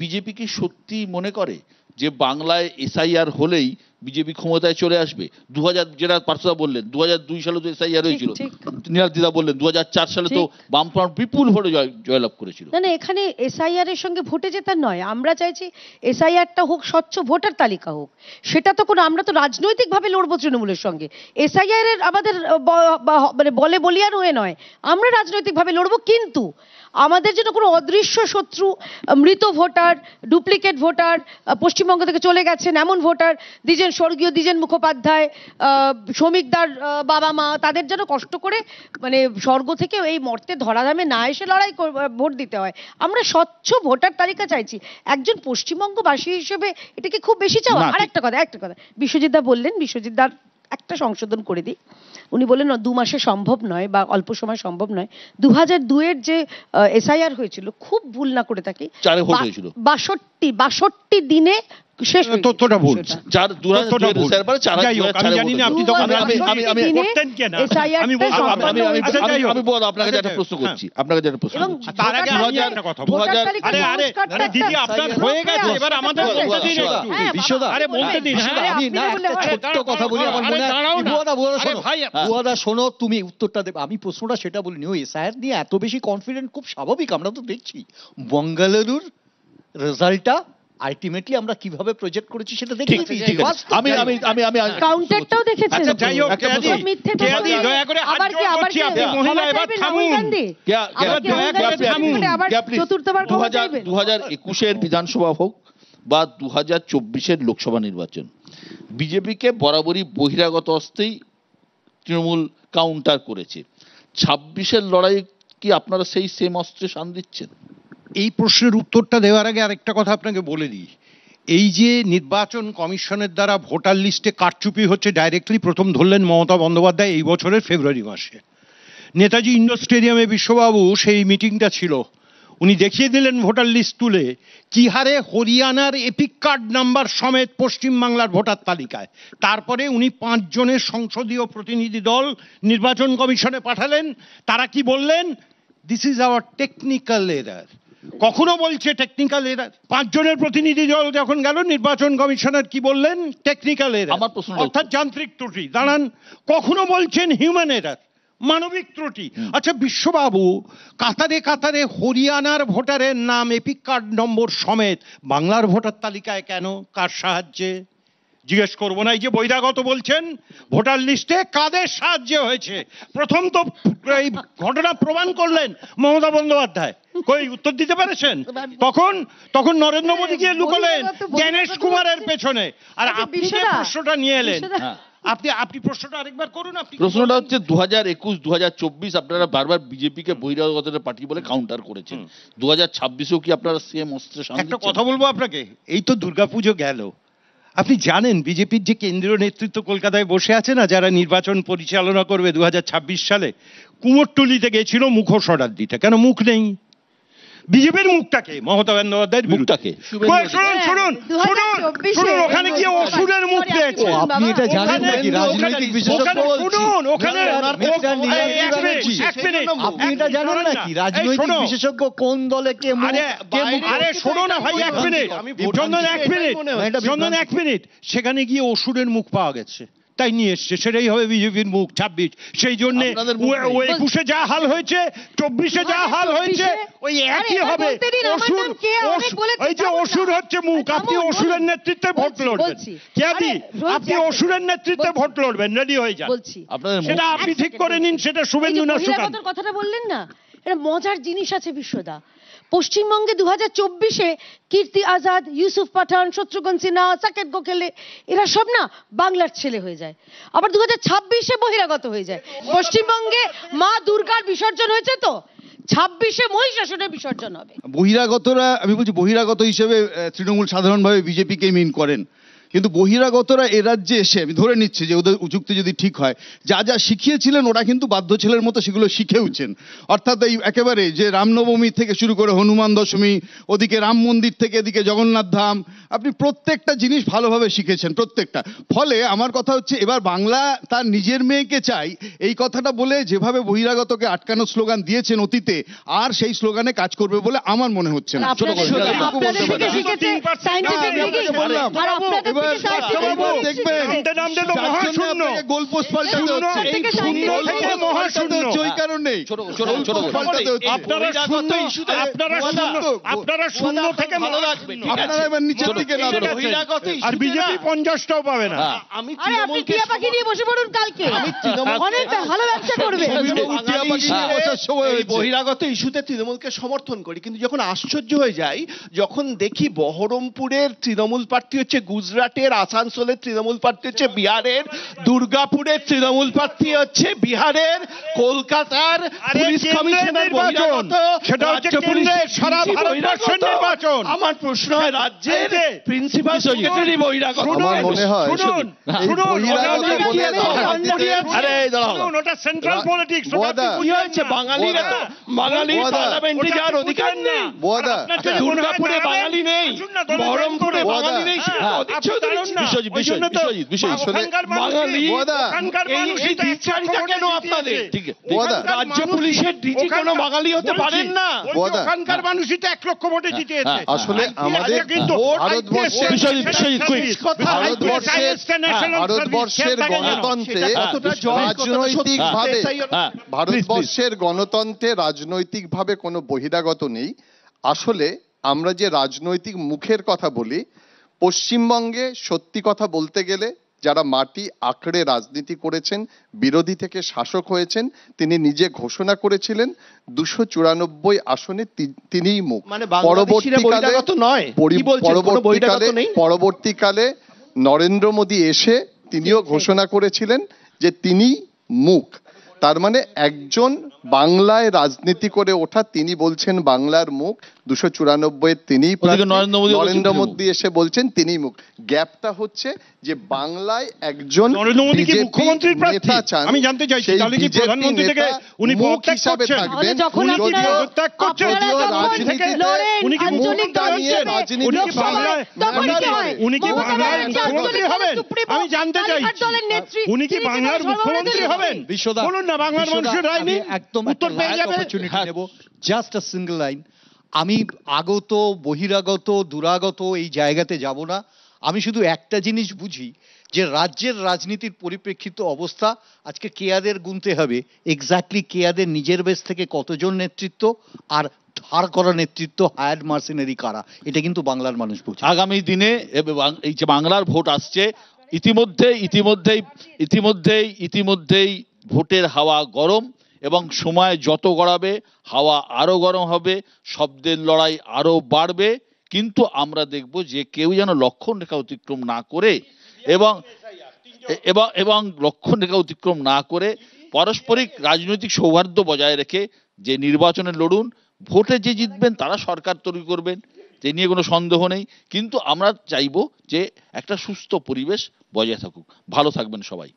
BJP কি সত্যি মনে করে যে বাংলায় এসআইআর হলেই বিজেপি ক্ষমতায় চলে আসবে? 2000 যেটা পার্থদা বললেন 2002 সালে তো এসআইআর হয়েছিল, নীলাদিদা বললেন 2004 সালে তো বামফ্রন্ট বিপুল ভোটে জয়লাভ করেছিল। না না, এখানে এসআইআর এর সঙ্গে ভোটে জেতার নয়, আমরা চাইছি এসআইআরটা হোক স্বচ্ছ ভোটার তালিকা হোক। সেটা তো কোনো, আমরা তো রাজনৈতিকভাবে লড়বো তৃণমূলের সঙ্গে। এসআইআর এর আমাদের মানে বলে বলিয়ান হয়ে নয়, আমরা রাজনৈতিকভাবে লড়বো, কিন্তু আমাদের জন্য কোনো অদৃশ্য শত্রু, মৃত ভোটার, ডুপ্লিকেট ভোটার, পশ্চিমবঙ্গ থেকে চলে গেছেন এমন ভোটার, স্বর্গীয় দ্বিজেন মুখোপাধ্যায়, শ্রমিকদার বাবা মা, তাদের যেন কষ্ট করে মানে স্বর্গ থেকে এই মর্তে ধরাধামে না এসে ভোট দিতে হয়। আমরা স্বচ্ছ ভোটার তালিকা চাইছি। একজন পশ্চিমবঙ্গবাসী হিসেবে এটা কি খুব বেশি চাওয়া? আর একটা কথা বিশ্বজিৎ দা বললেন, বিশ্বজিৎ দার একটা সংশোধন করে দিই। উনি বললেন 2 মাসে সম্ভব নয় বা অল্প সময় সম্ভব নয়। 2002 এর যে এসআইআর হয়েছিল, খুব ভুল না করে থাকি, 62 দিনে শেষ। তথ্যটা ভুল, যার 2002 এর পরে 4 আমি জানি না আপনি তখন করতেন কেন। আমি বল আপনাকে একটা প্রশ্ন করছি, আপনাকে একটা প্রশ্ন করছি। তার আগে আমি একটা কথা বলবো। আরে দিদি আপনার হয়ে গেছে, এবার আমাদের বলতে দিন একটু। বিশ্বদা, আরে বলতে দিন। আমি না একটা ছোট্ট কথা বলি, আমার মনে হয় বুয়াদা শোনো, তুমি উত্তরটা দেবে। আমি প্রশ্নটা সেটা বলিনি, ওই এসআইআর নিয়ে এত বেশি কনফিডেন্ট খুব স্বাভাবিক। আমরা তো দেখছি বেঙ্গালুরুর রেজাল্টটা আলটিমেটলি আমরা কিভাবে প্রজেক্ট করেছি সেটা দেখি। আমি কাউন্টারটাও দেখেছেন। আচ্ছা যাই হোক, কেয়াদি দয়া করে হাত জোড় করছি, আপনি মহিলা এবার থামুন। চতুর্থবার 2021 এর বিধানসভা হোক বা 2024 এর লোকসভা নির্বাচন, বিজেপিকে বরাবরই বহিরাগত অস্ত্রেই তৃণমূল কাউন্টার করেছে। 26 এর লড়াই কি আপনারা সেই সেম অস্ত্রে শান দিচ্ছেন? এই প্রশ্নের উত্তরটা দেওয়ার আগে আরেকটা কথা আপনাকে বলে দিই। এই যে নির্বাচন কমিশনের দ্বারা ভোটার লিস্টে কারচুপি হচ্ছে, ডাইরেক্টলি প্রথম ধরলেন মমতা বন্দ্যোপাধ্যায় এই বছরের ফেব্রুয়ারি মাসে। নেতাজি ইন্ডোর স্টেডিয়ামে বিশ্ববাবু সেই মিটিংটা ছিল, উনি দেখিয়ে দিলেন ভোটার লিস্ট তুলে কি হারে হরিয়ানার এপিক কার্ড নাম্বার সমেত পশ্চিমবাংলার ভোটার তালিকায়। তারপরে উনি 5 জনের সংসদীয় প্রতিনিধি দল নির্বাচন কমিশনে পাঠালেন। তারা কি বললেন? This is our technical error. কখনো বলছে টেকনিক্যাল এরার। 5 জনের প্রতিনিধি দল যখন গেল নির্বাচন কমিশনার কি বললেন? টেকনিক্যাল এরার, অর্থাৎ যান্ত্রিক ত্রুটি। দাঁড়ান, কখনো বলছেন হিউম্যান এরার, মানবিক ত্রুটি। আচ্ছা বিশ্ববাবু, কাতারে কাতারে হরিয়ানার ভোটারের নাম এপিক কার্ড নম্বর সমেত বাংলার ভোটার তালিকায় কেন? কার সাহায্যে? জিজ্ঞেস করবো না। এই যে বহিরাগত বলছেন, ভোটার লিস্টে কাদের সাহায্যে হয়েছে? প্রথম তো এই ঘটনা প্রমাণ করলেন মমতা বন্দ্যোপাধ্যায়। কই উত্তর দিতে পেরেছেন? তখন নরেন্দ্র মোদী গিয়ে লুকোলেন জ্ঞানেশ কুমারের পেছনে। আর আপনি যে প্রশ্নটা নিয়ে এলেন, আপনি প্রশ্নটা আরেকবার করুন। প্রশ্নটা হচ্ছে 2021 2024 আপনারা বারবার বিজেপিকে বহিরাগতের পার্টি বলে কাউন্টার করেছেন। 2026এও কি আপনারা সেম অস্ত্রে শান দিচ্ছেন? একটা কথা বলবো আপনাকে, এই তো দুর্গাপুজো গেল, আপনি জানেন বিজেপির যে কেন্দ্রীয় নেতৃত্ব কলকাতায় বসে আছে না, যারা নির্বাচন পরিচালনা করবে 2026 সালে, কুমোরটুলিতে গেছিল মুখোশ অর্ডার দিতে। কেন মুখ নেই? বিজেপির মুখটাকে, মমতা বন্দ্যোপাধ্যায়ের মুখটাকে শুনুন, ওখানে গিয়ে অসুরের মুখ পেয়েছে। আপনি এটা জানেন নাকি? রাজনৈতিক বিশেষজ্ঞ শুনুন, ওখানে আপনি এটা জানেন নাকি? রাজনৈতিক বিশেষজ্ঞ কোন দলে কে মুখ? আরে শোনো না ভাই, এক মিনিট। সেখানে গিয়ে অসুরের মুখ পাওয়া গেছে, তাই নিয়ে এসছে। সেটাই হবে বিজেপির মুখ 26। সেই জন্য 21-এ যা হাল হয়েছে, 24-এ যা হাল হয়েছে, ওই একই হবে। ওই যে অসুর হচ্ছে মুখ, আপনি অসুরের নেতৃত্বে ভোট লড়বেন। কেয়াদি, আপনি অসুরের নেতৃত্বে ভোট লড়বেন, রেডি হয়ে যান। সেটা আপনি ঠিক করে নিন, সেটা শুভেন্দু না সুকান্ত। কথাটা বললেন না, এটা মজার জিনিস আছে বিশ্বদা। পশ্চিমবঙ্গে 2024-এ কীর্তি আজাদ, ইউসুফ পাঠান, শত্রুঘ্ন সিনহা, সাকেত গোখলে, এরা সব না বাংলার ছেলে হয়ে যায়। আবার 2026-এ বহিরাগত হয়ে যায়। পশ্চিমবঙ্গে মা দুর্গার বিসর্জন হয়েছে, তো 26-এ মহিষাসুরের বিসর্জন হবে। বহিরাগতরা, আমি বলছি বহিরাগত হিসেবে তৃণমূল সাধারণভাবে বিজেপিকে মিন করেন। কিন্তু বহিরাগতরা এ রাজ্যে এসে, আমি ধরে নিচ্ছি যে ওদের যুক্তি যদি ঠিক হয়, যা যা শিখিয়েছিলেন ওরা কিন্তু বাধ্য ছেলের মতো সেগুলো শিখেওছেন। অর্থাৎ এই একেবারে যে রামনবমী থেকে শুরু করে হনুমান দশমী, ওদিকে রাম মন্দির থেকে এদিকে জগন্নাথ ধাম, আপনি প্রত্যেকটা জিনিস ভালোভাবে শিখেছেন, প্রত্যেকটা। ফলে আমার কথা হচ্ছে, এবার বাংলা তার নিজের মেয়েকে চাই এই কথাটা বলে যেভাবে বহিরাগতকে আটকানোর স্লোগান দিয়েছেন অতীতে, আর সেই স্লোগানে কাজ করবে বলে আমার মনে হচ্ছে না। আপনাদের থেকে শিখেছে scientific thinking, আর আপনাদের থেকে scientific এবার thinking দেখবেন শিখেছে। যার জন্য আপনাকে গোলপোস্ট পাল্টাতে হচ্ছে, এই শূন্য গোলপোস্ট থেকে পাল্টাতে হচ্ছে ওই কারণেই। গোলপোস্ট পাল্টাতে হচ্ছে। আপনারা এবার নিচের দিকে নামবেন। আর বিজেপি 50টাও পাবে না। আরে আপনি টিয়া পাখি নিয়ে বসে পড়ুন কালকে, অনেক ভালো ব্যবসা করবে। বহিরাগত ইস্যুতে তৃণমূলকে সমর্থন করি, কিন্তু যখন আশ্চর্য হয়ে যায় যখন দেখি বহরমপুরের তৃণমূল প্রার্থী হচ্ছে গুজরাটের, আসানসোলের তৃণমূল প্রার্থী হচ্ছে বিহারের, দুর্গাপুরের তৃণমূল প্রার্থী হচ্ছে বিহারের, কলকাতার পুলিশ কমিশনার বহিরাগত, সেটা হচ্ছে রাজ্য পুলিশের কেন্দ্রের সারা ভারতবর্ষের নির্বাচন। আমার প্রশ্ন হয়, রাজ্যের প্রিন্সিপাল সেক্রেটারি বহিরাগত। আমার মনে হয় এই বহিরাগত বলে আরে দাঁড়াও, ওটা সেন্ট্রাল পলিটিক্স। কি হয়েছে? বাঙালিরা তো, বাঙালি পার্লামেন্টে যাওয়ার অধিকার নেই। বোয়াদা দুর্গাপুরে বাঙালি নেই, বহরমপুরে বাঙালি নেই, সেটা অদিচ্ছেও দিচ্ছি না। বাঙালি এই দ্বিচারিতা কেন আপনাদের? রাজ্য পুলিশের ডিজি কোনো বাঙালি হতে পারেন না। ওখানকার মানুষই তো 1 লক্ষ ভোটে জিতেছে। আসলে আমাদের ভারতবর্ষের গণতন্ত্রে রাজনৈতিকভাবে কোনো বহিরাগত নেই। আসলে আমরা যে রাজনৈতিক মুখের কথা বলি, পশ্চিমবঙ্গে সত্যি কথা বলতে গেলে যারা মাটি আঁকড়ে রাজনীতি করেছেন, বিরোধী থেকে শাসক হয়েছেন, তিনি নিজে ঘোষণা করেছিলেন 294 আসনে তিনিই মুখ। মানে বাংলাদেশিরা বহিরাগত নয়, কি বলছেন? কোনো বহিরাগত নেই? পরবর্তীকালে নরেন্দ্র মোদী এসে তিনিও ঘোষণা করেছিলেন যে তিনি মুখ। তার মানে একজন বাংলায় রাজনীতি করে ওঠা, তিনি বলছেন বাংলার মুখ। 294 তিনি, নরেন্দ্র মোদী এসে বলছেন তিনি মুখ। গ্যাপটা হচ্ছে যে বাংলায় একজন নরেন্দ্র মোদী কি মুখ্যমন্ত্রীর প্রার্থী? নেতা চান, আমি জানতে চাইছি তাহলে কি প্রধানমন্ত্রী থেকে উনি মুখ পদত্যাগ হিসাবে করছেন? থাকবেন। যখন উনি কি আপনারা পদত্যাগ করছেন? যদিও রাজনীতিতে উনি কি আঞ্চলিক দল হিসেবে উনি কি বাংলায় তখন কি হয়? উনি কি মমতা বাংলার ব্যানার্জি মুখ্যমন্ত্রী আঞ্চলিক হবেন? সুপ্রিমো আমি জানতে চাইছি কালীঘাট দলের নেত্রী, উনি কি তিনি বাংলার বিধানসভা মুখ্যমন্ত্রী ভবনে হবেন? বিশ্বদা, বলুন না, বাংলার মানুষের রায় নেই, একদম উত্তর পেয়ে যাবে। অপরচুনিটি নেব, জাস্ট আ সিঙ্গেল লাইন। আমি আগত, বহিরাগত, দুরাগত এই জায়গাতে যাব না। আমি শুধু একটা জিনিস বুঝি যে রাজ্যের রাজনীতির পরিপ্রেক্ষিত অবস্থা আজকে কেয়াদের গুনতে হবে, এক্স্যাক্টলি কেয়াদের নিজের বেশ থেকে কতজন নেতৃত্ব আর ধার করা নেতৃত্ব, হায়ার্ড মার্সেনারি কারা, এটা কিন্তু বাংলার মানুষ বুঝে। আগামী দিনে এই যে বাংলার ভোট আসছে, ইতিমধ্যেই ভোটের হাওয়া গরম, এবং সময় যত গড়াবে হাওয়া আরো গরম হবে, শব্দের লড়াই আরো বাড়বে। কিন্তু আমরা দেখব যে কেউ যেন লক্ষণ রেখা অতিক্রম না করে এবং লক্ষণ রেখা অতিক্রম না করে পারস্পরিক রাজনৈতিক সৌহার্দ্য বজায় রেখে যে নির্বাচনে লড়ুন। ভোটে যে জিতবেন তারা সরকার তৈরি করবেন, যে নিয়ে কোনো সন্দেহ নেই। কিন্তু আমরা চাইবো যে একটা সুস্থ পরিবেশ বজায় থাকুক। ভালো থাকবেন সবাই।